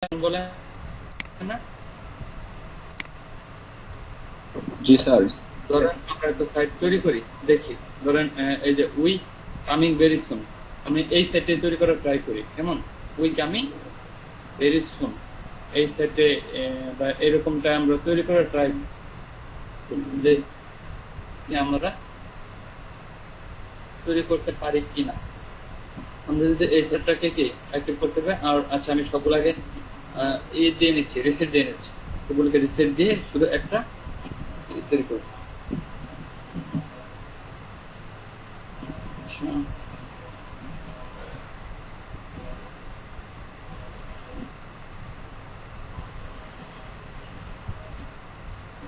বলেন না। জি স্যার। ধরেন আমরা একটা সাইট তৈরি করি, দেখি ধরেন এই যে উই কামিং ভেরি সুন, আমি এই সাইটে তৈরি করার ট্রাই করি। কেমন? উই কামিং ভেরি সুন, এই সাইটে বা এরকমটা আমরা তৈরি করার ট্রাই করি, দেখি আমরা তৈরি করতে পারি কিনা। আমরা যদি এই সেটটাকে কি অ্যাক্টিভ করতে পারি। আর আচ্ছা, আমি সবগুলো আগে দিয়ে নিচ্ছি, রিসেট দিয়ে নিচ্ছি। সবগুলোকে রিসেট দিয়ে শুধু একটা তৈরি করি।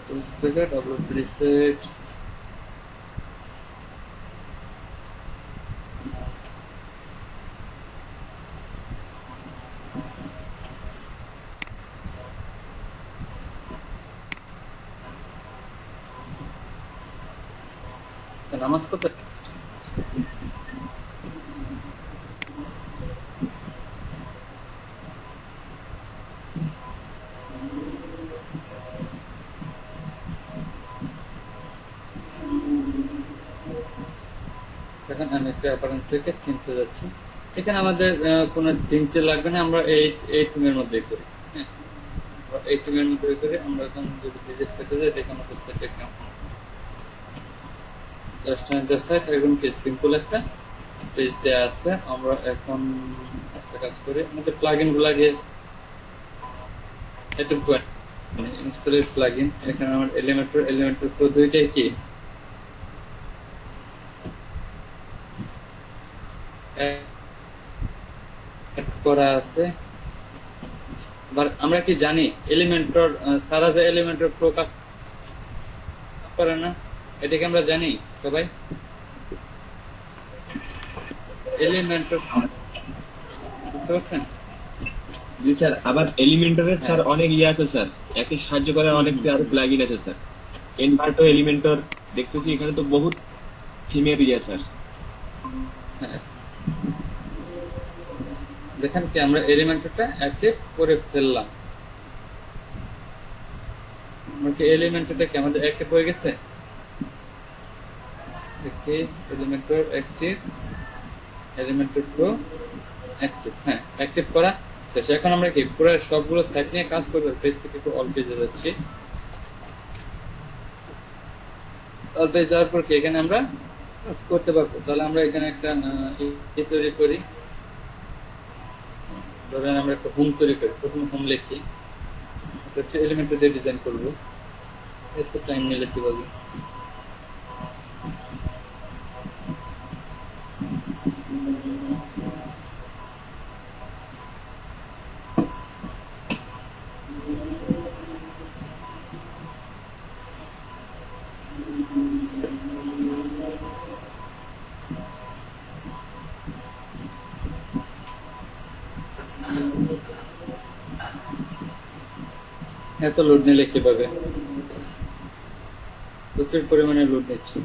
আচ্ছা, ডাবল রিসেট। নামাজ কত? দেখেন আমি একটা অ্যাপারেন্স থেকে থিমসে যাচ্ছি। এখানে আমাদের কোনো থিমসে লাগবে না, আমরা এই থিমের মধ্যে করি। হ্যাঁ, এই থিমের মধ্যে করে আমরা এখন যদি পেজের সেটে যাই, দেখেন আমাদের সেটে কেমন জাস্ট সাইট এখন কি সিম্পল একটা পেজ দেওয়া আছে। আমরা এখন একটা কাজ করি, আমাদের প্লাগইন গুলাকে ইনস্টল প্লাগইন। এখানে আমার এলিমেন্টর প্রো দুইটাই কি add করা আছে। আমরা কি জানি এলিমেন্টর সারা যে এলিমেন্টর প্রো কাজ করে না, এটাকে আমরা জানি সবাই। এলিমেন্টর, বুঝতে পারছেন? জি স্যার, আবার এলিমেন্টরের স্যার অনেক আছে স্যার, একে সাহায্য করার অনেক আরো প্লাগইন আছে স্যার। এনভার্টো এলিমেন্টর দেখতেছি এখানে তো বহুত থিমের স্যার। হ্যাঁ, দেখেন কি আমরা এলিমেন্টরটা অ্যাক্টিভ করে ফেললাম। আমরা কি এলিমেন্টরটা কি আমাদের অ্যাক্টিভ হয়ে গেছে? দেখি Elementor active, Elementor pro active. হ্যাঁ, অ্যাক্টিভ করা শেষ। এখন আমরা কি পুরো সবগুলো সাইট নিয়ে কাজ করবো। পেজ থেকে একটু অল পেজে যাচ্ছি। অল পেজ যাওয়ার পর কি এখানে আমরা কাজ করতে পারবো। তাহলে আমরা এখানে একটা তৈরি করি। ধরেন আমরা একটা হোম তৈরি করি, প্রথমে হোম লিখি, হচ্ছে এলিমেন্টর দিয়ে ডিজাইন করবো। একটু টাইম নিলে কিভাবে এত লোড নিলে কিভাবে? প্রচুর পরিমাণে লোড নিচ্ছি।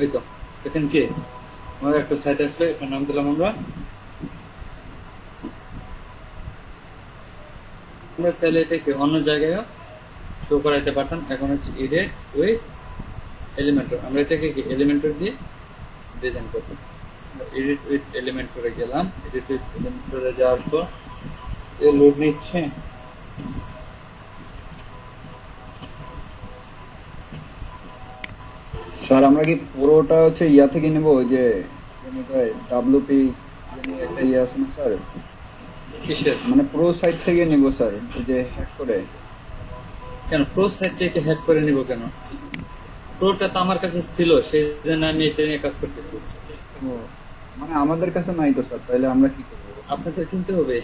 এই তো দেখেন কি আমাদের একটা সাইট আসলে, এটার নাম দিলাম আমরা। আমরা চাইলে এটাকে অন্য জায়গায় শো করাইতে পারতাম। এখন হচ্ছে এডিট উইথ এলিমেন্টর, আমরা এটাকে কি এলিমেন্টর দিয়ে ডিজাইন করতাম। এডিট উইথ এলিমেন্টরে গেলাম। এডিট উইথ এলিমেন্টরে যাওয়ার পর এ লোড নিচ্ছে। স্যার আমরা কি পুরোটা হচ্ছে ইয়া থেকে নেব, ওই যে ডাব্লিউপি একটা ইয়ে আছে না স্যার, কিসের? মানে পুরো সাইট থেকে নেব স্যার, ওই যে হ্যাক করে। কেন প্রো সাইট থেকে হ্যাক করে নিব কেন? প্রোটা তো আমার কাছে ছিল, সেই জন্য আমি এটা নিয়ে কাজ করতেছি। ও, মানে আমাদের কাছে নাই তো স্যার, তাহলে আমরা কি করবো? আপনাদের কিনতে হবে।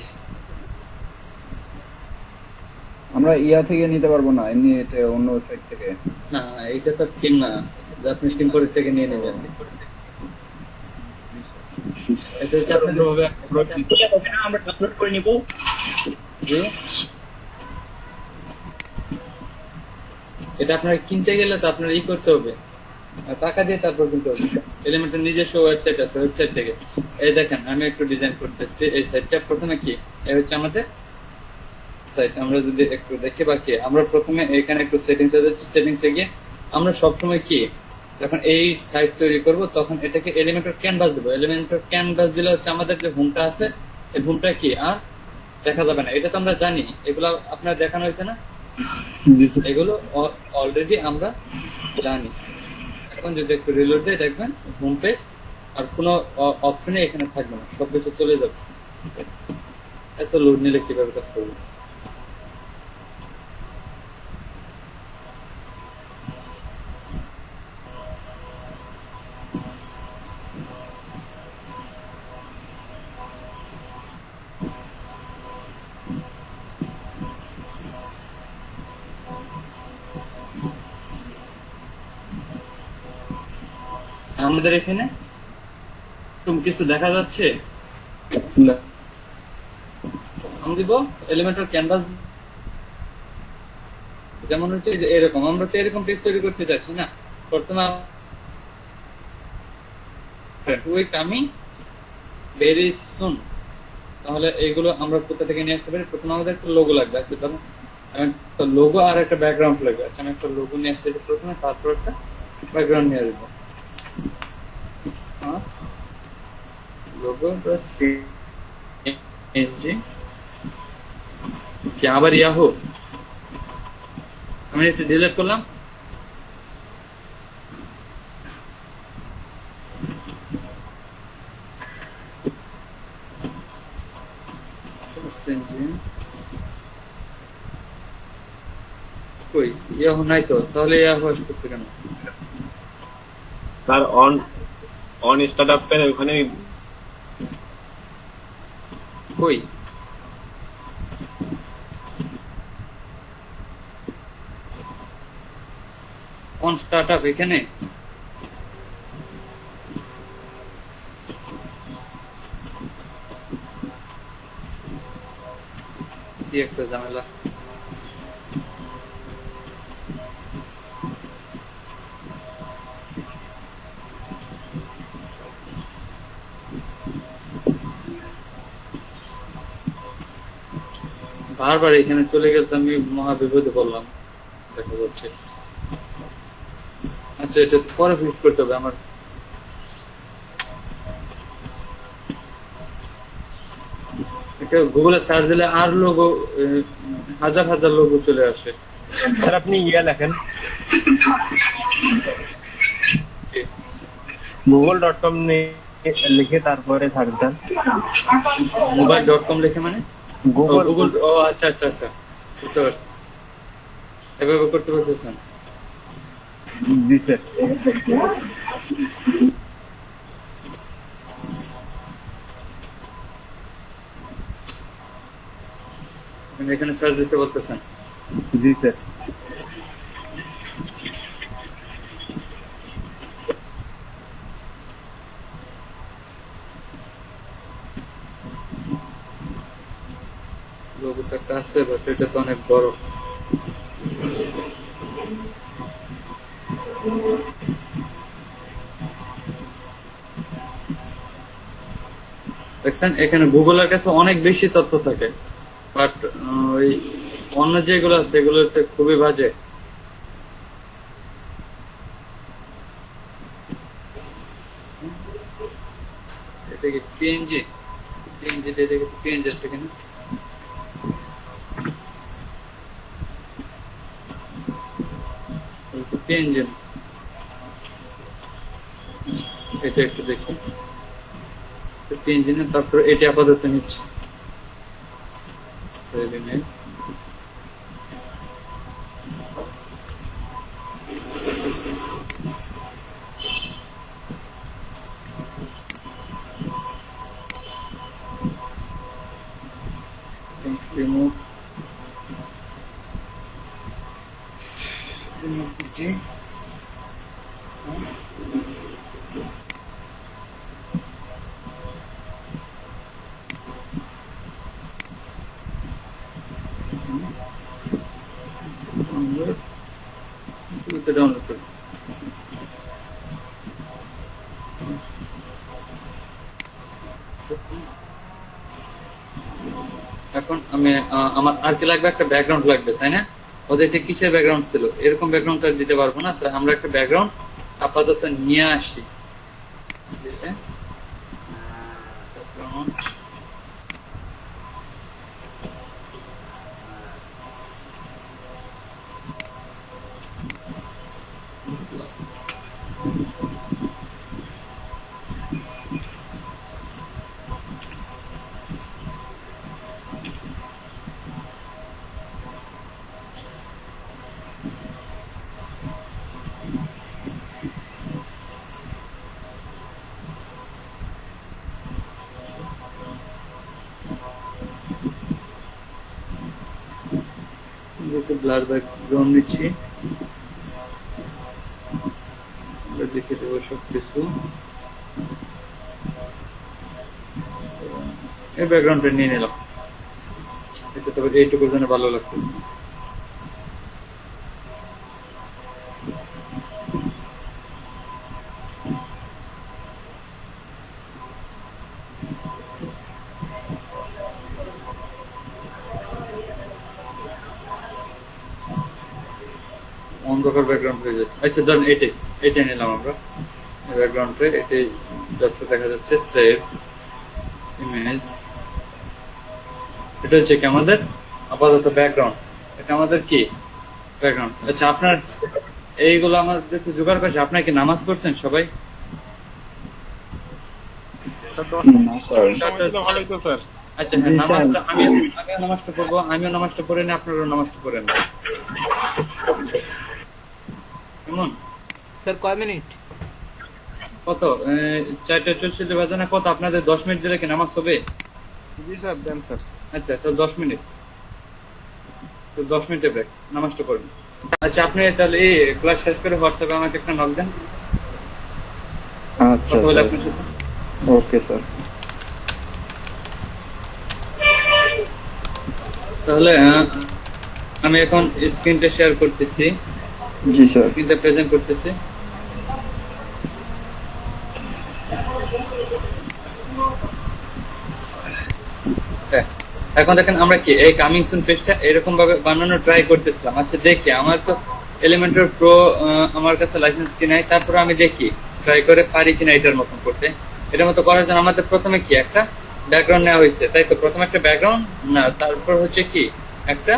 আমরা ইয়া থেকে নিতে পারবো না, এমনি এটা অন্য সাইট থেকে। না, এটা তো থিম না যে আপনি থিম করে থেকে নিয়ে নেবেন। এটা হচ্ছে আপনাদের আমরা আপলোড করে নিব। জি এটা আপনার কিনতে গেলে তো আপনার করতে হবে, টাকা দিয়ে তারপর কিনতে হবে। এলিমেন্টের নিজস্ব ওয়েবসাইট আছে, ওয়েবসাইট থেকে এই দেখেন আমি একটু ডিজাইন করতেছি। এই সাইটটা প্রথমে কি, এই হচ্ছে আমাদের সাইট। আমরা যদি একটু দেখি বাকি, আমরা প্রথমে এখানে একটু সেটিংস এ যাচ্ছি। সেটিংস এ গিয়ে আমরা সবসময় কি, যখন এই সাইট তৈরি করব তখন এটাকে এলিমেন্টর ক্যানভাস দেবো। এলিমেন্টর ক্যানভাস দিলে হচ্ছে আমাদের যে হোমটা আছে, এই হোমটা কি আর দেখা যাবে না। এটা তো আমরা জানি, এগুলো আপনার দেখানো হয়েছে না, জি স্যার। এগুলো অলরেডি আমরা জানি। এখন যদি একটু রিলোড দিয়ে দেখবেন হোম পেজ আর কোনো অপশনে এখানে থাকবে না, সবকিছু চলে যাবে। এত লোড নিলে কিভাবে কাজ করবে? আমাদের এখানে কিছু দেখা যাচ্ছে। না। আমি দিব এলিমেন্টর ক্যানভাস, যেমন হচ্ছে যে এরকম, আমরা তো এরকম পেজ তৈরি করতে চাচ্ছি না। প্রথমে কামিং ভেরি সুন, তাহলে এইগুলো আমরা কোথা থেকে নিয়ে আসতে পারি? প্রথমে আমাদের একটা লোগো লাগবে। আচ্ছা তাহলে একটা লোগো আর একটা ব্যাকগ্রাউন্ড লাগবে। আচ্ছা আমি একটা লোগো নিয়ে আসতে প্রথমে, তারপর একটা ব্যাকগ্রাউন্ড নিয়ে আসবো। লোগো কি আবার ইয়াহু, আমি একটু ডিলিট করলাম। কই ইয়াহু নাই তো, তাহলে ইয়াহু আসতেছে কেন? তার অন অন স্টার্ট আপ পেন ওখানে কই অন স্টার্ট আপ এখানে? কি একটা ঝামেলা। বারবার এখানে চলে গেলে তো আমি মহা বিপদে পড়লাম দেখা যাচ্ছে। আচ্ছা এটা পরে ফিক্স করতে হবে আমার। এটা গুগলে সার্চ দিলে আর লোগো, হাজার হাজার লোগো চলে আসে। স্যার আপনি ইয়া লেখেন google.com লিখে তারপরে সার্চ দেন। মোবাইল.com লিখে মানে গুগল গুগল? ও আচ্ছা আচ্ছা আচ্ছা, বুঝতে পারছি। এভাবে করতে পারতেছেন? জি স্যার। এখানে সার্চ দিতে বলতেছেন? জি স্যার। লোগোটা একটা আছে বাট এটা তো অনেক বড়। দেখছেন এখানে গুগলের কাছে অনেক বেশি তথ্য থাকে, বাট ওই অন্য যেগুলো আছে এগুলোতে খুবই বাজে। এটা কি পিএনজি? পিএনজি দিয়ে দেখে পিএনজি আছে এখানে। পিএনজি এটা একটু দেখি। পিএনজি না, তারপর এটি আপাতত নিচ্ছি। Very nice. Remove the G. Download করি। এখন আমি আমার আর কি লাগবে, একটা ব্যাকগ্রাউন্ড লাগবে তাই না? ওদের যে কিসের ব্যাকগ্রাউন্ড ছিল এরকম ব্যাকগ্রাউন্ড আর দিতে পারবো না, তাই আমরা একটা ব্যাকগ্রাউন্ড আপাতত নিয়ে আসি। background, ব্লার ব্যাকগ্রাউন্ড নিচ্ছি, আমরা দেখে দেবো সবকিছু। এই ব্যাকগ্রাউন্ডটা নিয়ে নিলাম, এটা তবে এইটুকুর জন্য ভালো লাগতেছে। অন্ধকার ব্যাকগ্রাউন্ড হয়ে যাচ্ছে। আচ্ছা ধরুন এটাই নিলাম আমরা ব্যাকগ্রাউন্ডে, এটাই জাস্ট দেখা যাচ্ছে সেভ ইমেজ। এটা হচ্ছে কি আমাদের আপাতত ব্যাকগ্রাউন্ড, এটা আমাদের কি ব্যাকগ্রাউন্ড। আচ্ছা আপনার এইগুলো আমাদের তো জোগাড় করছে, আপনার কি নামাজ পড়ছেন সবাই? না স্যার। ভালোই তো স্যার। আচ্ছা হ্যাঁ, জি, নামাজটা স্যার। আমিও নামাজটা পড়বো, আমিও নামাজটা পড়ে নি, আপনারাও নামাজটা পড়েন। কেমন স্যার কয় মিনিট? কত 4:64 বাজে না কত? আপনাদের 10 মিনিট দিলে কি নামাজ হবে? জি স্যার, দেন স্যার। আচ্ছা তো 10 মিনিট, তো 10 মিনিটে ব্রেক, নামাজটা পড়বেন। আচ্ছা আপনি তাহলে এই ক্লাস শেষ করে হোয়াটসঅ্যাপে আমাকে একটা নক দেন, আচ্ছা কথা বলে স্যার। আপনার সাথে। Okay sir. তাহলে আমি এখন স্ক্রিনটা শেয়ার করতেছি, জি স্যার। স্ক্রিনটা প্রেজেন্ট করতেছি। হ্যাঁ, এখন দেখেন আমরা কি এই কামিং সুন পেজটা এরকম ভাবে বানানো ট্রাই করতেছিলাম। আচ্ছা দেখি, আমার তো এলিমেন্টর প্রো আমার কাছে লাইসেন্স কি নাই, তারপরে আমি দেখি ট্রাই করে পারি কিনা এটার মতন করতে। এটার মতো করার জন্য আমাদের প্রথমে কি একটা ব্যাকগ্রাউন্ড নেওয়া হয়েছে, তাই তো? প্রথমে একটা ব্যাকগ্রাউন্ড না, তারপর হচ্ছে কি একটা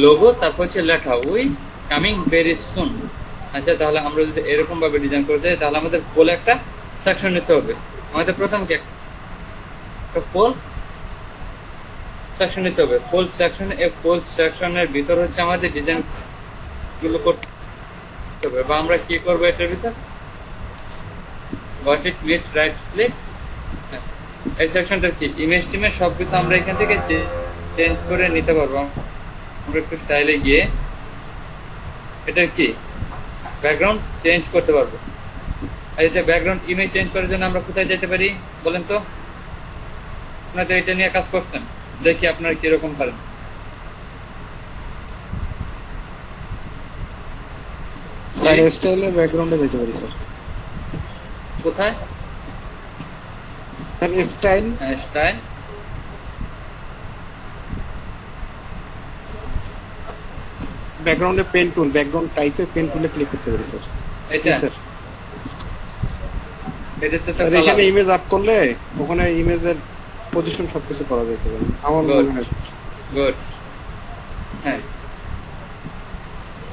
লোগো, তারপর হচ্ছে লেখা উই কামিং ভেরি সুন। আচ্ছা তাহলে আমরা যদি এরকম ভাবে ডিজাইন করতে চাই তাহলে আমাদের ফুল একটা সেকশন নিতে হবে। আমাদের প্রথম কি একটা ফুল সেকশন নিতে হবে। ফুল সেকশন, এই ফুল সেকশনের ভিতর হচ্ছে আমাদের ডিজাইন গুলো করতে হবে। বা আমরা কি করবো এটার ভিতর, what it meet right click, এই সেকশনটা কি ইমেজ টিমের সবকিছু আমরা এখান থেকে চেঞ্জ করে নিতে পারবো। আমরা একটু স্টাইলে গিয়ে এটা কি ব্যাকগ্রাউন্ড চেঞ্জ করতে পারবো। আর এটা ব্যাকগ্রাউন্ড ইমেজ চেঞ্জ করার জন্য আমরা কোথায় যেতে পারি বলেন তো? আপনারা তো এটা নিয়ে কাজ করছেন, দেখি আপনারা কিরকম পারেন। স্যার স্টাইলের ব্যাকগ্রাউন্ডে যেতে পারি স্যার। কোথায়? স্যার স্টাইল, স্টাইল, ব্যাকগ্রাউন্ডে পেন টুল, ব্যাকগ্রাউন্ড টাইপে পেন টুলে ক্লিক করতে পারি স্যার। এটা স্যার এটাতে তো স্যার এখানে ইমেজ আপ করলে ওখানে ইমেজের পজিশন সবকিছু করা যেতে পারে আমার মনে হয়। গুড, হ্যাঁ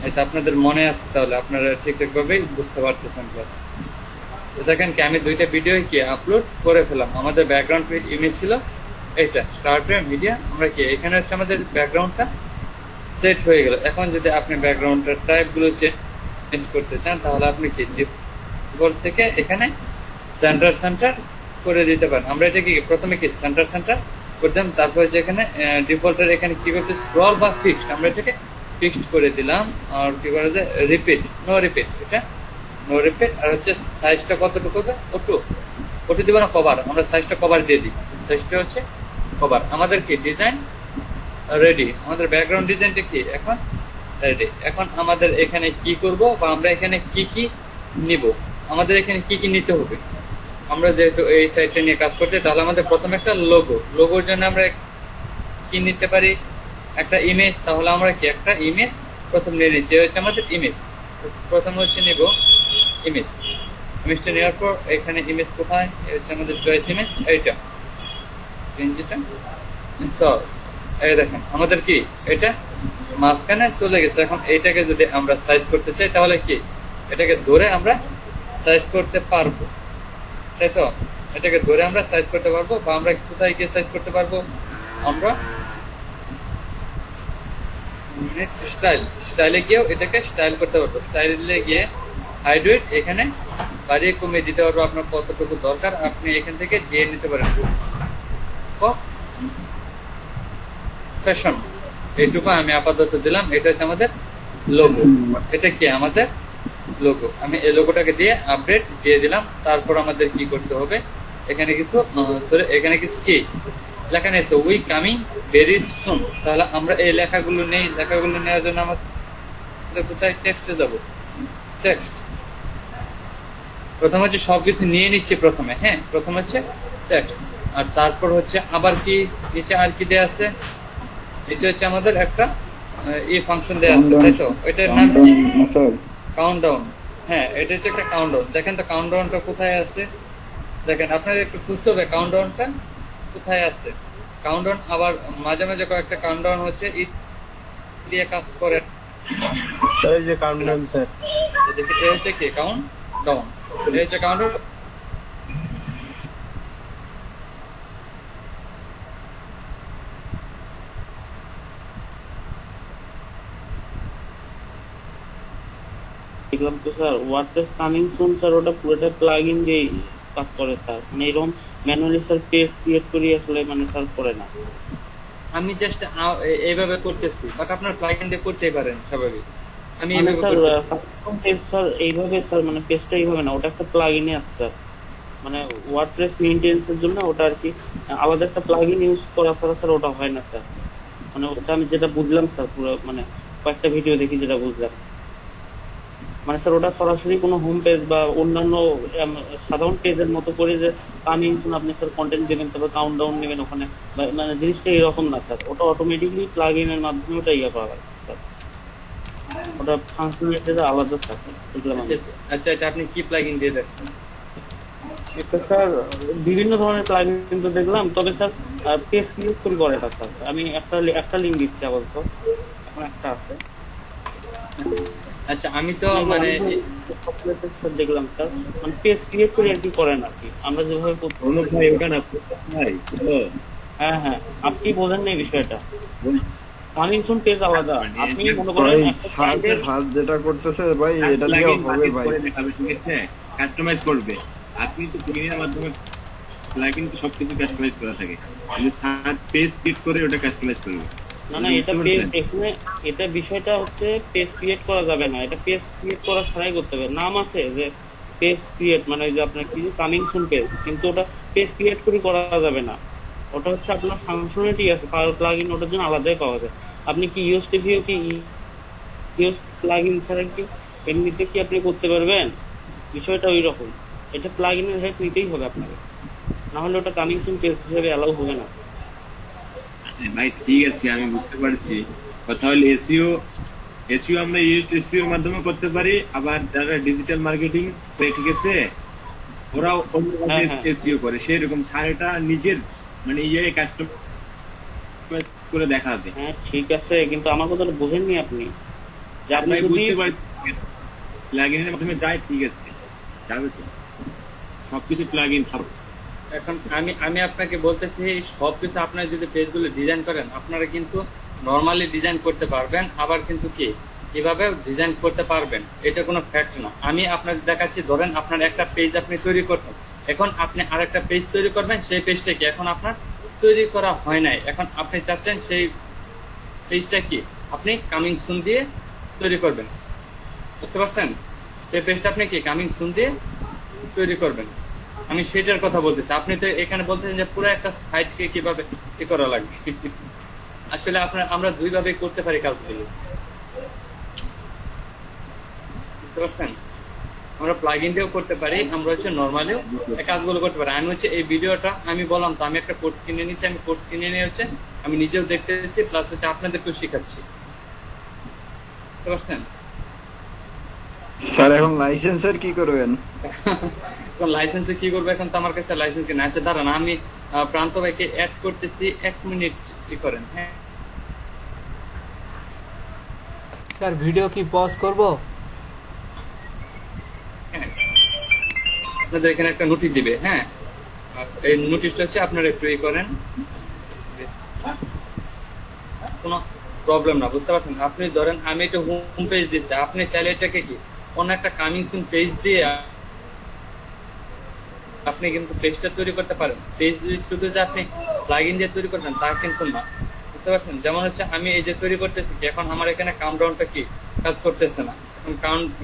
এটা আপনাদের মনে আছে, তাহলে আপনারা ঠিকঠাক ভাবে বুঝতে পারতেছেন। ক্লাস তো দেখেন কি আমি দুইটা ভিডিও কি আপলোড করে ফেলাম। আমাদের ব্যাকগ্রাউন্ড ইমেজ ছিল এটা স্টার্টে মিডিয়া, আমরা কি এখানে হচ্ছে আমাদের ব্যাকগ্রাউন্ডটা সেট হয়ে গেল। এখন যদি আপনি ব্যাকগ্রাউন্ডের টাইপ গুলো চেঞ্জ করতে চান তাহলে আপনি কি ডিফল্ট থেকে এখানে সেন্টার সেন্টার করে দিতে পারেন। আমরা এটা কি প্রথমে কি সেন্টার সেন্টার করতাম, তারপরে যেখানে ডিফল্টের এখানে কি করতে স্ক্রল বা ফিক্সড, আমরা এটাকে ফিক্সড করে দিলাম। আর কি করা যায় রিপিট, নো রিপিট, এটা নো রিপিট। আর হচ্ছে সাইজটা কতটুকু হবে, ওটু দিব না কভার, আমরা সাইজটা কভার দিয়ে দিই, সাইজটা হচ্ছে কভার। আমাদের কি ডিজাইন রেডি, আমাদের ব্যাকগ্রাউন্ড ডিজাইনটা কি এখন রেডি। এখন আমাদের এখানে কি করব বা আমরা এখানে কি কি নিব, আমাদের এখানে কি কি নিতে হবে। আমরা যেহেতু এই সাইটটা নিয়ে কাজ করতে, তাহলে আমাদের প্রথমে একটা লোগোর জন্য আমরা কি নিতে পারি, একটা ইমেজ। তাহলে আমরা কি একটা ইমেজ প্রথম নিয়ে নিচ্ছি, হচ্ছে আমাদের ইমেজ। প্রথম হচ্ছে নিব ইমেজটা নেওয়ার পর এখানে ইমেজ কোথায়, এই হচ্ছে আমাদের চয়েস ইমেজ, এইটা যেটা সব। এই দেখেন আমাদের কি এটা মাঝখানে চলে গেছে। এখন এইটাকে যদি আমরা সাইজ করতে চাই, তাহলে কি এটাকে ধরে আমরা সাইজ করতে পারবো, তাই তো? এটাকে ধরে আমরা সাইজ করতে পারবো, বা আমরা কোথায় গিয়ে সাইজ করতে পারবো, আমরা স্টাইলে গিয়েও এটাকে স্টাইল করতে পারবো। স্টাইলে গিয়ে হাইড ওয়েট এখানে বাড়িয়ে কমিয়ে দিতে পারবো, আপনার কতটুকু দরকার আপনি এখান থেকে দিয়ে নিতে পারেন। ফ্যাশন এইটুকু আমি আপাতত দিলাম। এটা হচ্ছে আমাদের লোগো, এটা কি আমাদের লোগো। আমি এই লোগোটাকে দিয়ে আপডেট দিয়ে দিলাম। তারপর আমাদের কি করতে হবে, এখানে কিছু এখানে কিছু কি লেখা নিয়েছে, উই কামিং ভেরি সুন। তাহলে আমরা এই লেখাগুলো নেই, লেখাগুলো নেওয়ার জন্য আমাদের কোথায় টেক্সটে যাব, টেক্সট। প্রথম হচ্ছে সবকিছু নিয়ে নিচ্ছি প্রথমে, হ্যাঁ প্রথম হচ্ছে টেক্সট, আর তারপর হচ্ছে আবার কি নিচে আর কি দেয়া আছে, নিচে হচ্ছে আমাদের একটা এই ফাংশন দেয়া আছে, তাই তো? এটার নাম কি, স্যার কাউন্টডাউন। হ্যাঁ এটা হচ্ছে একটা কাউন্টডাউন। দেখেন তো কাউন্টডাউনটা কোথায় আছে, দেখেন আপনাদের একটু খুঁজতে হবে কাউন্টডাউনটা কোথায় আছে। কাউন্টডাউন আবার মাঝে মাঝে কয়েকটা কাউন্টডাউন হচ্ছে ই দিয়ে কাজ করে। স্যার এই যে কাউন্টডাউন স্যার, দেখি এ হচ্ছে কি কাউন্টডাউন, এ হচ্ছে কাউন্টডাউন। দেখলাম তো sir WordPress coming soon sir, ওটা পুরোটা প্লাগইন দিয়ে কাজ করে স্যার, মানে এরকম ম্যানুয়ালি স্যার পেজ ক্রিয়েট করি আসলে মানে স্যার করে না। আমি জাস্ট এইভাবে করতেছি, বাট আপনার প্লাগইন দিয়ে করতেই পারেন স্বাভাবিক। আমি মানে এইভাবে স্যার করতেছি। পেজ স্যার এইভাবে স্যার, মানে পেজটা এইভাবে না, ওটা একটা প্লাগইনে আছে স্যার, মানে ওয়ার্ডপ্রেস মেইনটেনেন্স এর জন্য ওটা আর কি আলাদা একটা প্লাগইন ইউজ করা ছাড়া স্যার ওটা হয় না স্যার। মানে ওটা আমি যেটা বুঝলাম স্যার, পুরো মানে কয়েকটা ভিডিও দেখি যেটা বুঝলাম, মানে স্যার ওটা সরাসরি কোনো হোম পেজ বা অন্যান্য সাধারণ পেজের মতো করে যে কামিং সুন আপনি স্যার কন্টেন্ট দেবেন, তারপর কাউন্টডাউন নেবেন ওখানে, মানে জিনিসটা এরকম না স্যার। ওটা অটোমেটিকলি প্লাগ ইনের মাধ্যমে ওটা ইয়ে করা লাগে স্যার, ওটা ফাংশনালিটিটা আলাদা স্যার বুঝলাম আমি। আচ্ছা এটা আপনি কি প্লাগইন দিয়ে দেখছেন? এটা স্যার বিভিন্ন ধরনের প্লাগইন তো দেখলাম, তবে স্যার পেজ ক্রিয়েট করে এটা স্যার। আমি একটা লিঙ্ক দিচ্ছি আপাতত, এখন একটা আছে। আচ্ছা আমি তো মানে স্যার দেখলাম স্যার, মানে পেজ ক্রিয়েট করে আর কি করেন আর কি, আমরা যেভাবে করতে। অনুপ ভাই ওটা না ভাই, হ্যালো হ্যাঁ হ্যাঁ, আপনি বোঝেন না এই বিষয়টা। কামিং সুন পেজ আলাদা, আপনি মনে করেন ভাই একটা সার্চ client-এর- সার্চ যেটা করতেছে ভাই এটা দিয়ে হবে ভাই। দেখাবে, ঠিক আছে, কাস্টমাইজ করবে। আপনি তো প্লাগইনের মাধ্যমে প্লাগইন তো সবকিছু কাস্টমাইজ করা থাকে, কিন্তু সার্চ পেজ ক্রিয়েট করে ওটা কাস্টমাইজ করবে। না না, এটা বুঝতে পেজ পারছেন? এখানে, এটা বিষয়টা হচ্ছে পেজ ক্রিয়েট করা যাবে না, এটা পেজ ক্রিয়েট করা ছাড়াই করতে হবে। নাম আছে যে পেজ ক্রিয়েট, মানে ওই যে আপনার কি কামিং সুন পেজ, কিন্তু ওটা পেজ ক্রিয়েট করে করা যাবে না। ওটা হচ্ছে আপনার ফাংশনালিটি আছে প্লাগইন, ওটার জন্য আলাদাই পাওয়া যায়। আপনি কি ইউজ টিভিও কি ইউজ প্লাগইন ছাড়া কি এমনিতে কি আপনি করতে পারবেন? বিষয়টা ওই রকম, এটা প্লাগইনের হেল্প নিতেই হবে আপনাকে, না হলে ওটা কামিং সুন পেজ হিসেবে অ্যালাউ হবে না। ভাই ঠিক আছে, আমি বুঝতে পারছি। কথা হলো এসইও, এসইও আমরা এসইও এর মাধ্যমে করতে পারি, আবার যারা ডিজিটাল মার্কেটিং করে, ঠিক আছে, ওরাও অন্যভাবে হ্যাঁ, হ্যাঁ। এসইও করে, সেরকম সারেটা নিজের মানে কাস্টমাইজ করে দেখাবে। হ্যাঁ ঠিক আছে, কিন্তু আমার কথাটা বোঝেননি আপনি, যে আপনি ভাই যদি বুঝতে পারছি, প্লাগইনের মাধ্যমে যায়, ঠিক আছে, যাবে তো সবকিছু প্লাগইন সব। এখন আমি আপনাকে বলতেছি, সবকিছু আপনারা যদি পেজগুলো ডিজাইন করেন, আপনারা কিন্তু নরমালি ডিজাইন করতে পারবেন, আবার কিন্তু কি এভাবে ডিজাইন করতে পারবেন, এটা কোনো ফ্যাক্ট না। আমি আপনাকে দেখাচ্ছি, ধরেন আপনার একটা পেজ আপনি তৈরি করছেন, এখন আপনি আরেকটা পেজ তৈরি করবেন, সেই পেজটা কি এখন আপনার তৈরি করা হয় নাই, এখন আপনি চাচ্ছেন সেই পেজটা কি আপনি কামিং সুন দিয়ে তৈরি করবেন, বুঝতে পারছেন? সেই পেজটা আপনি কি কামিং সুন দিয়ে তৈরি করবেন, আমি সেটার কথা বলতেছি। আপনি তো এখানে বলতেছেন যে পুরো একটা সাইটকে কিভাবে করা লাগবে। আসলে আমরা দুই ভাবে করতে পারি কাজগুলো। বুঝতে পারছেন? আমরা প্লাগইন দিয়েও করতে পারি, আমরা হচ্ছে নর্মালিও এই কাজগুলো করতে পারি। আমি হচ্ছে এই ভিডিওটা আমি বললাম তো, আমি একটা কোর্স কিনে নিয়েছি, আমি কোর্স কিনে নিয়ে হচ্ছে আমি নিজেও দেখতেছি, প্লাস হচ্ছে আপনাদেরকেও শেখাচ্ছি, বুঝতে পারছেন? স্যার এখন লাইসেন্সের কি করবেন? এখন লাইসেন্সে কি করবো, এখন তো আমার কাছে লাইসেন্স কিনা আছে। দাঁড়ান আমি প্রান্ত ভাইকে অ্যাড করতেছি, 1 মিনিট ই করেন। হ্যাঁ স্যার ভিডিও কি পজ করব? হ্যাঁ, আপনাদের এখানে একটা নোটিশ দিবে। হ্যাঁ, আর এই নোটিশটা হচ্ছে আপনারা একটু ই করেন, কোনো প্রবলেম না, বুঝতে পারছেন? আপনি ধরেন আমি একটা হোম পেজ দিচ্ছি, আপনি চাইলে এটাকে কি অন্য একটা কামিং সুন পেজ দিয়ে আপনি কিন্তু পেজটা তৈরি করতে পারেন। পেজ শুধু যে আপনি প্লাগইন দিয়ে তৈরি করবেন তা কিন্তু না, বুঝতে পারছেন? যেমন হচ্ছে আমি এই যে তৈরি করতেছি কি, এখন আমার এখানে কাউন্টডাউনটা কি কাজ করতেছে না, এখন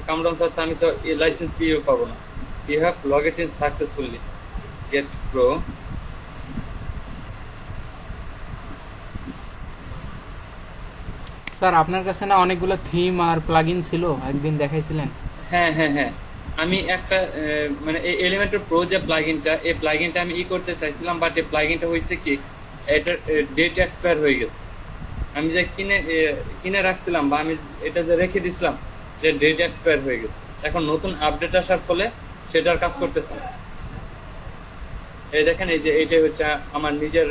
কাউন্টডাউন ছাড়া আমি তো এই লাইসেন্স কি পাবো না। You have logged in successfully, get pro. Sir আপনার কাছে না অনেকগুলো থিম আর প্লাগইন ছিল, একদিন দেখাইছিলেন। হ্যাঁ হ্যাঁ হ্যাঁ, আমি একটা মানে এই এলিমেন্টর প্রো যে প্লাগইনটা, এই প্লাগইনটা আমি ই করতে চাইছিলাম, বাট এই প্লাগইনটা হয়েছে কি এটার ডেট এক্সপায়ার হয়ে গেছে। আমি যে কিনে রাখছিলাম বা আমি এটা যে রেখে দিছিলাম, যে ডেট এক্সপায়ার হয়ে গেছে। এখন নতুন আপডেট আসার ফলে সেটার কাজ করতেছে না। এই দেখেন, এই যে এইটাই হচ্ছে আমার নিজের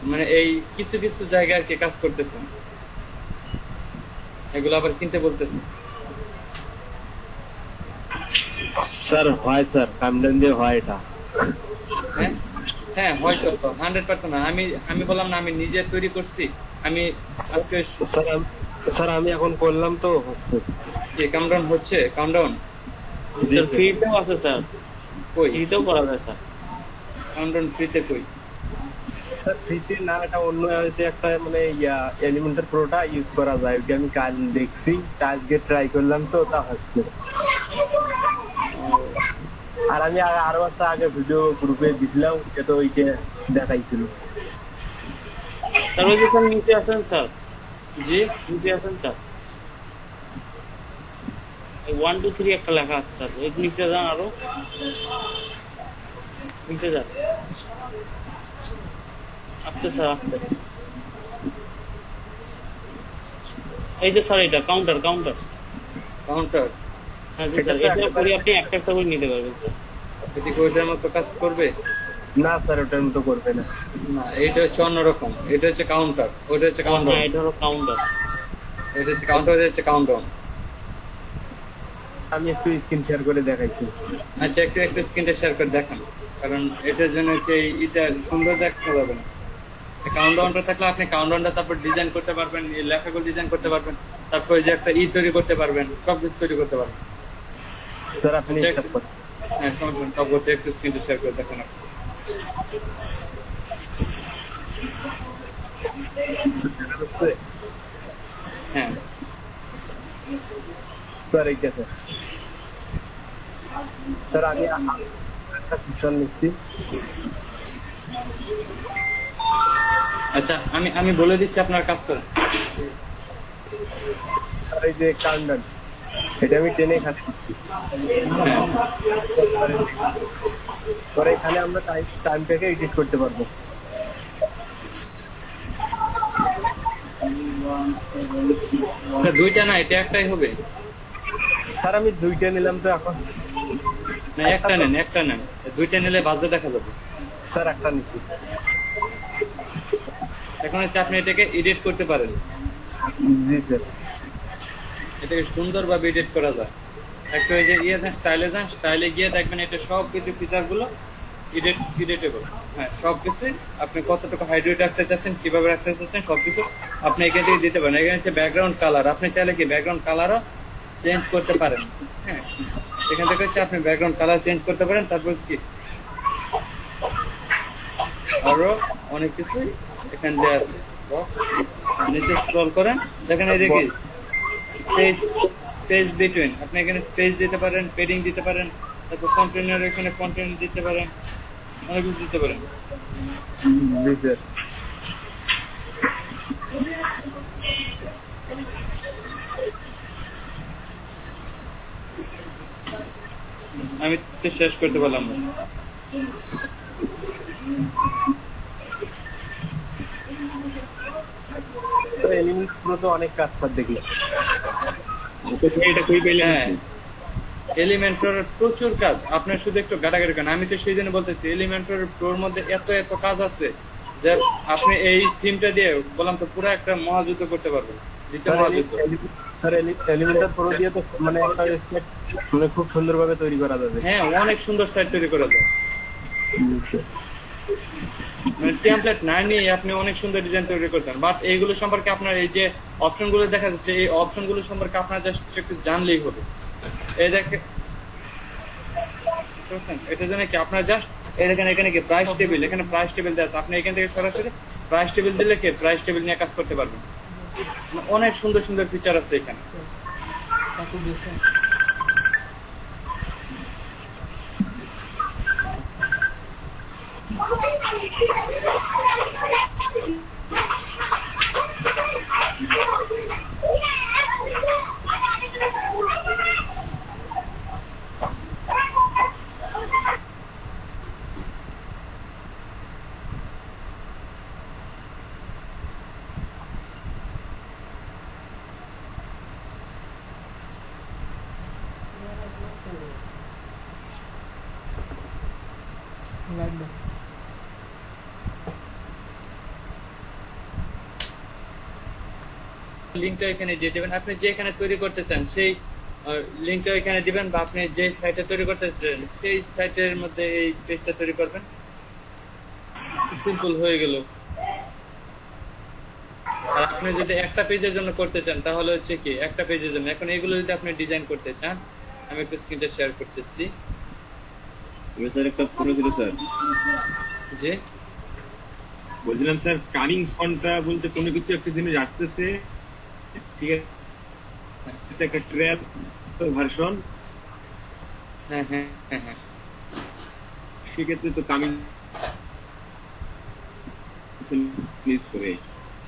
মানে এই কিছু কিছু জায়গায় আর কি কাজ করতেছে না, এগুলো আবার কিনতে বলতেছে। স্যার হয়, স্যার কামডান দিয়ে হয় এটা। হ্যাঁ হ্যাঁ, হয়তো 100% না। আমি বললাম না, আমি নিজে তৈরি করছি। আমি আজকে স্যার আমি এখন করলাম তো হচ্ছে। কাউন্টডাউন হচ্ছে, কাউন্টডাউন স্যার ফ্রিতেও আছে স্যার, কই? ফ্রিতেও করা যায় স্যার। কাউন্টডাউন ফ্রিতে কই? স্যার ফ্রিতে না, এটা অন্য একটা মানে এলিমেন্টার প্রোটা ইউজ করা যায়, ওটা আমি কাল দেখছি, আজকে ট্রাই করলাম তো তা হচ্ছে। আর আমি আরো একটা আগে ভিডিও গ্রুপে দিছিলাম, এটা ওইকে দেখাইছিল। স্যার ওই যে স্যার নিচে আছেন স্যার, জি নিচে আছেন স্যার, 1 2 3 একটা লেখা আছে স্যার, ওই নিচে যান, আরো নিচে যান। আস্তে স্যার আস্তে। এই যে স্যার এটা কাউন্টার। কাউন্টার হ্যাঁ জি স্যার, এটা করে আপনি একটা একটা করে নিতে পারবেন স্যার। এটি ওইটার মতো কাজ করবে না স্যার, ওটার মতো করবে না। না, এটা হচ্ছে অন্যরকম। এটা হচ্ছে কাউন্টার, ওটা হচ্ছে হ্যাঁ কাউন্টার। এটা হলো কাউন্টার। এটা হচ্ছে কাউন্টার, এটা হচ্ছে কাউন্টডাউন। আমি একটু স্ক্রিন শেয়ার করে দেখাইছি। আচ্ছা, একটু স্ক্রিনটা শেয়ার করে দেখান, কারণ এটার জন্য হচ্ছে এটা সুন্দর দেখা যাবে না। কাউন্টডাউনটা থাকলে আপনি কাউন্টডাউনটা তারপর ডিজাইন করতে পারবেন, এই লেখাগুলো ডিজাইন করতে পারবেন, তারপর যে একটা তৈরি করতে পারবেন, সবকিছু তৈরি করতে পারবেন। স্যার আপনি আচ্ছা, স্টার্ট করুন। হ্যাঁ সমস্যা নেই, সব করতে একটু স্ক্রিনটা শেয়ার করে দেখান আপনি। হ্যাঁ স্যার এইটা স্যার আমি একটা সেকশন লিখছি। আচ্ছা, আমি বলে দিচ্ছি, আপনার কাজ করেন। স্যার এই যে কাউন্টডাউন, এটা আমি টেনে এখানে লিখছি। হ্যাঁ পরে এখানে আমরা টাইমটাকে এডিট করতে পারবো। দুইটা না, এটা একটাই হবে। স্যার আমি দুইটা নিলাম তো এখন। না, একটা নেন, দুইটা নিলে বাজে দেখা যাবে। স্যার একটা নিচ্ছি। এখন হচ্ছে আপনি এটাকে এডিট করতে পারেন, জি স্যার। এটাকে সুন্দরভাবে এডিট করা যায়। একটু এই যে স্টাইলে গিয়ে দেখবেন এটা সবকিছু ফিচার গুলো এডিটেবল। হ্যাঁ, সবকিছু আপনি কতটুকু হাইড্রেট রাখতে চাচ্ছেন, কিভাবে রাখতে চাচ্ছেন, সবকিছু আপনি এখান থেকে দিতে পারেন। এখানে হচ্ছে ব্যাকগ্রাউন্ড কালার, আপনি চাইলে কি ব্যাকগ্রাউন্ড কালারও চেঞ্জ করতে পারেন। হ্যাঁ, এখান থেকে হচ্ছে আপনি ব্যাকগ্রাউন্ড কালার চেঞ্জ করতে পারেন। তারপর কি আরো অনেক কিছু এখান দিয়ে আছে। নিচে স্ক্রল করেন, দেখেন এই দেখি স্পেস বিটুইন, আপনি এখানে স্পেস দিতে পারেন, পেডিং দিতে পারেন, তারপর কন্টেনার এখানে কন্টেন্ট দিতে পারেন, অনেক কিছু দিতে পারেন। জি স্যার। মুহূর্তে শেষ করতে পারলাম না। স্যার এলিমেন্ট প্রো তো অনেক কাজ স্যার দেখলাম। এটা কই পেলেন? হ্যাঁ, এলিমেন্টর প্রচুর কাজ, আপনার শুধু একটু গাটাগাটি করেন। আমি তো সেই জন্য বলতেছি এলিমেন্টর প্রোর মধ্যে এত এত কাজ আছে যে আপনি এই থিমটা দিয়ে বললাম তো পুরো একটা মহাযুদ্ধ করতে পারবেন, দ্বিতীয় মহাযুদ্ধ। স্যার এলিমেন্টার প্রো দিয়ে তো মানে একটা ওয়েবসাইট মানে খুব সুন্দরভাবে তৈরি করা যাবে। হ্যাঁ, অনেক সুন্দর সাইট তৈরি করা যায়। মানে টেমপ্লেট না নিয়ে আপনি অনেক সুন্দর ডিজাইন তৈরি করতেন। বাট এইগুলো সম্পর্কে আপনার এই যে অপশন গুলো দেখা যাচ্ছে, এই অপশন গুলো সম্পর্কে আপনার জাস্ট একটু জানলেই হবে। এই দেখে এটা জন্য কি আপনার জাস্ট এই দেখেন এখানে কি প্রাইস টেবিল, এখানে প্রাইস টেবিল দেওয়া আছে। আপনি এখান থেকে সরাসরি প্রাইস টেবিল দিলে কি প্রাইস টেবিল নিয়ে কাজ করতে পারবেন। মানে অনেক সুন্দর সুন্দর ফিচার আছে এখানে। লিঙ্কটা এখানে দিয়ে দিবেন, আপনি যেখানে তৈরি করতে চান সেই লিঙ্কটা এখানে দিবেন, বা আপনি যে সাইটে তৈরি করতে চান সেই সাইটের মধ্যে এই পেজটা তৈরি করবেন। সিম্পল হয়ে গেল। আর আপনি যদি একটা পেজের জন্য করতে চান তাহলে হচ্ছে কি একটা পেজের জন্য। এখন এগুলো যদি আপনি ডিজাইন করতে চান, আমি একটু স্ক্রিনটা শেয়ার করতেছি। স্যার একটা প্রশ্ন ছিল স্যার, যে বলছিলাম স্যার কামিং ফন্টটা বলতে কোনো কিছু একটা জিনিস আসতেছে, ঠিক আছে, একটা ট্র্যাপ ভার্সন, হ্যাঁ হ্যাঁ হ্যাঁ হ্যাঁ সেক্ষেত্রে তো কামিং প্লিজ করে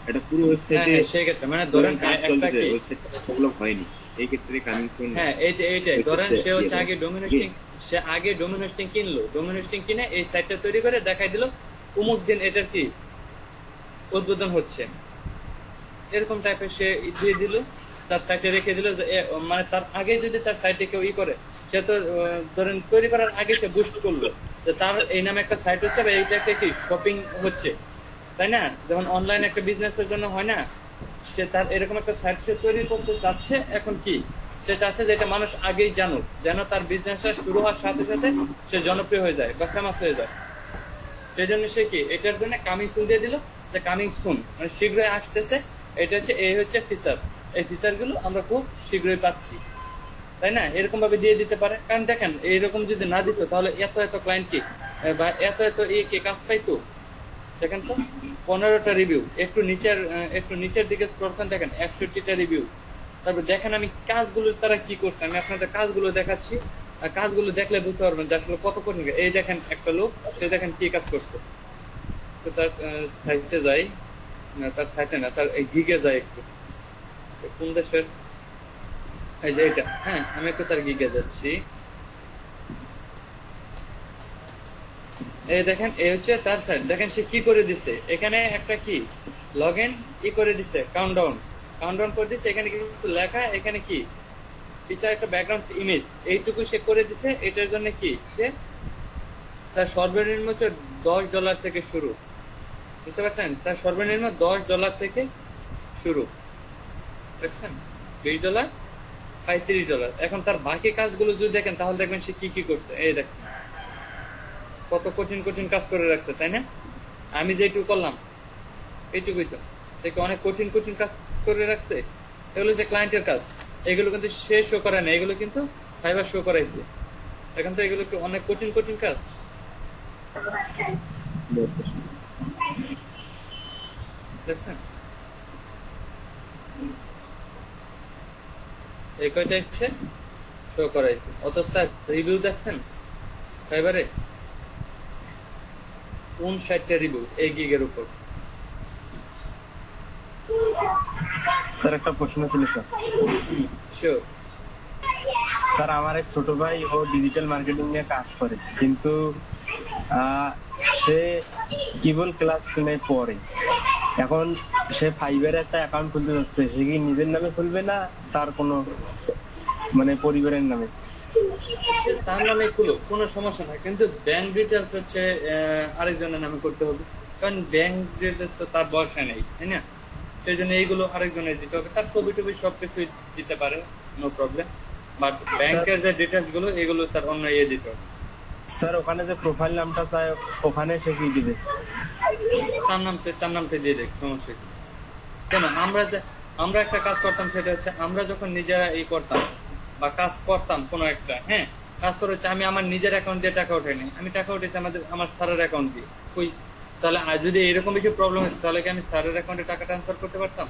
এটা পুরো ওয়েবসাইটে সেক্ষেত্রে মানে ধরেন একটা কি ওয়েবসাইটটা ডেভেলপ হয়নি, এই ক্ষেত্রে কামিং সুন। হ্যাঁ এইটাই ধরেন সে হচ্ছে আগে ডোমেন হোস্টিং, সে আগে ডোমেন হোস্টিং কিনলো, ডোমেন হোস্টিং কিনে এই সাইটটা তৈরি করে দেখাই দিল অমুক দিন এটার কি উদ্বোধন হচ্ছে, এরকম টাইপের সে দিয়ে দিল, তার সাইটে রেখে দিল। মানে তার আগে যদি তার সাইটে কেউ করে, সে তো ধরেন তৈরি করার আগে সে বুস্ট করলো যে তার এই নামে একটা সাইট হচ্ছে বা এইটাকে কি শপিং হচ্ছে, তাই না? যেমন অনলাইন একটা বিজনেসের জন্য হয় না, সে তার এরকম একটা সাইট সে তৈরি করতে চাচ্ছে। এখন কি সে চাচ্ছে যে এটা মানুষ আগেই জানুক, যেন তার বিজনেসটা শুরু হওয়ার সাথে সাথে সে জনপ্রিয় হয়ে যায় বা ফেমাস হয়ে যায়। সেই জন্য সে কি এটার জন্য কামিং সুন দিয়ে দিল, যে কামিং সুন মানে শীঘ্রই আসতেছে। এটা হচ্ছে এই হচ্ছে ফিচার, এই ফিচার গুলো আমরা খুব শীঘ্রই পাচ্ছি, তাই না? এরকম ভাবে দিয়ে দিতে পারে। কারণ দেখেন এইরকম যদি না দিত তাহলে এত এত ক্লায়েন্ট কি বা এত এত কে কাজ পাইতো। দেখেন তো 15টা রিভিউ, একটু নিচের দিকে স্ক্রল করেন, দেখেন 61টা রিভিউ। তারপর দেখেন আমি কাজগুলো তারা কি করছে, আমি আপনাদের কাজগুলো দেখাচ্ছি। আর কাজগুলো দেখলে বুঝতে পারবেন যে আসলে কত কঠিন। এই দেখেন একটা লোক, সে দেখেন কি কাজ করছে। তো তার সাইটে যাই না, তার সাইটে না, তার এই গিগে যায় একটু। কোন দেশের এই যে এটা, হ্যাঁ আমি একটু তার গিগে যাচ্ছি। এই দেখেন এই হচ্ছে তার সাইট। দেখেন সে কি করে দিছে, এখানে একটা কি লগ ইন করে দিছে, কাউন্টডাউন করে দিছে। এখানে কিছু লেখা, এখানে কি পিছনে একটা ব্যাকগ্রাউন্ড ইমেজ, এইটুকু সে করে দিছে। এটার জন্য কি সে তার সর্বনিম্ন হচ্ছে $10 থেকে শুরু, বুঝতে পারছেন? তার সর্বনিম্ন $10 থেকে শুরু, দেখছেন? $20, $35। এখন তার বাকি কাজগুলো যদি দেখেন তাহলে দেখবেন সে কি কি করছে। এই দেখেন কত কঠিন কঠিন কাজ করে রাখছে, তাই না? আমি যেটুকু করলাম এইটুকুই তো, দেখে অনেক কঠিন কঠিন কাজ করে রাখছে। এগুলো যে ক্লায়েন্টের কাজ, এগুলো কিন্তু সে শো করে না, এগুলো কিন্তু ফাইবার শো করাইছে। এখন তো এগুলো কি অনেক কঠিন কঠিন কাজ, দেখছেন? এই কয়টা হচ্ছে শো করাইছে, অথচ তার রিভিউ দেখছেন ফাইবারে 59টা রিভিউ এই গিগের উপর। স্যার একটা প্রশ্ন ছিল স্যার। শিওর। স্যার আমার এক ছোট ভাই ও ডিজিটাল মার্কেটিং নিয়ে কাজ করে, কিন্তু সে কেবল ক্লাস 10 পড়ে। এখন সে ফাইবার একটা অ্যাকাউন্ট খুলতে যাচ্ছে, সে কি নিজের নামে খুলবে না তার কোনো মানে পরিবারের নামে? সে তার নামে খুলো, কোনো সমস্যা নাই, কিন্তু ব্যাংক ডিটেলস হচ্ছে আরেকজনের নামে করতে হবে, কারণ ব্যাংক ডিটেলস তো তার বয়সে নেই, তাই না? সেই জন্য এইগুলো আরেকজনের দিতে হবে। তার ছবি টবি সবকিছুই দিতে পারে, নো প্রবলেম, বাট ব্যাংকের যে ডিটেলস গুলো এগুলো তার অন্য দিতে হবে। স্যার ওখানে যে প্রোফাইল নামটা চায় ওখানে সে কি দিবে? তার নামটা দিয়ে দেখ, সমস্যা কি? কেন আমরা একটা কাজ করতাম, সেটা হচ্ছে আমরা যখন নিজেরা করতাম বা কাজ করতাম কোনো একটা, হ্যাঁ কাজ করে হচ্ছে আমি আমার নিজের অ্যাকাউন্ট দিয়ে টাকা উঠাইনি, আমি টাকা উঠেছি আমার স্যারের অ্যাকাউন্ট দিয়ে। কই, তাহলে যদি এরকম কিছু প্রবলেম হতো তাহলে কি আমি স্যারের অ্যাকাউন্টে টাকা ট্রান্সফার করতে পারতাম?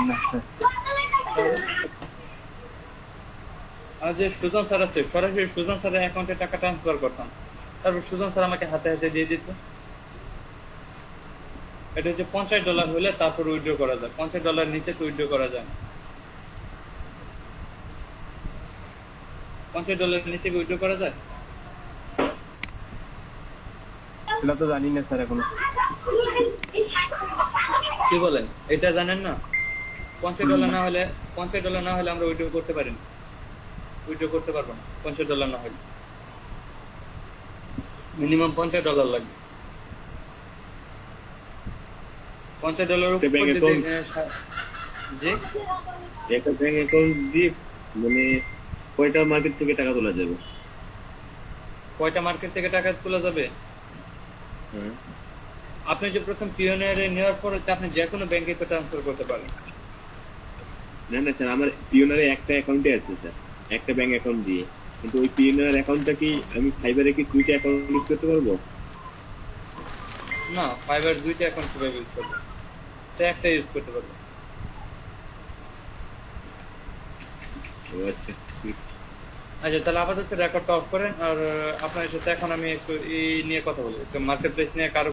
না স্যার। আর যে সুজন স্যার আছে, সরাসরি সুজন স্যারের অ্যাকাউন্টে টাকা ট্রান্সফার করতাম, তারপর সুজন স্যার আমাকে হাতে হাতে দিয়ে দিত। এটা হচ্ছে $50 হলে তারপর উইথড্র করা যায়, $50 নিচে তো উইথড্র করা যায় না। $50 নিচে কি উইথড্র করা যায়? এটা তো জানি না স্যার এখনো। কি বলেন, এটা জানেন না? $50 না হলে আমরা উইথড্র করতে পারি না, উইথড্র করতে পারবো না। $50 না হলে মিনিমাম $50 লাগবে। $50 উপর ব্যাংক যদি জি একটা ব্যাংক অ্যাকাউন্ট দিয়ে মানে কয়টা মার্কেট থেকে টাকা তোলা যাবে? কয়টা মার্কেট থেকে টাকা তোলা যাবে? হ্যাঁ। আপনি যে প্রথম পিওনিয়ারে নেওয়ার পর হচ্ছে আপনি যে কোনো ব্যাংকে তো ট্রান্সফার করতে পারেন। না না স্যার, আমার পিওনারে একটা অ্যাকাউন্টে আছে স্যার, একটা ব্যাংক অ্যাকাউন্ট দিয়ে, কিন্তু ওই পিওনার অ্যাকাউন্টটা কি আমি ফাইবারে কি দুইটা অ্যাকাউন্ট ইউজ করতে পারবো? না, ফাইবার দুইটা অ্যাকাউন্ট কিভাবে ইউজ করবে? তো একটা ইউজ করতে পারবে। ও আচ্ছা। আচ্ছা, তাহলে আপাতত রেকর্ডটা অফ করেন। আর আপনার সাথে এখন আমি একটু এই নিয়ে কথা বলি, মার্কেট প্লেস নিয়ে কারো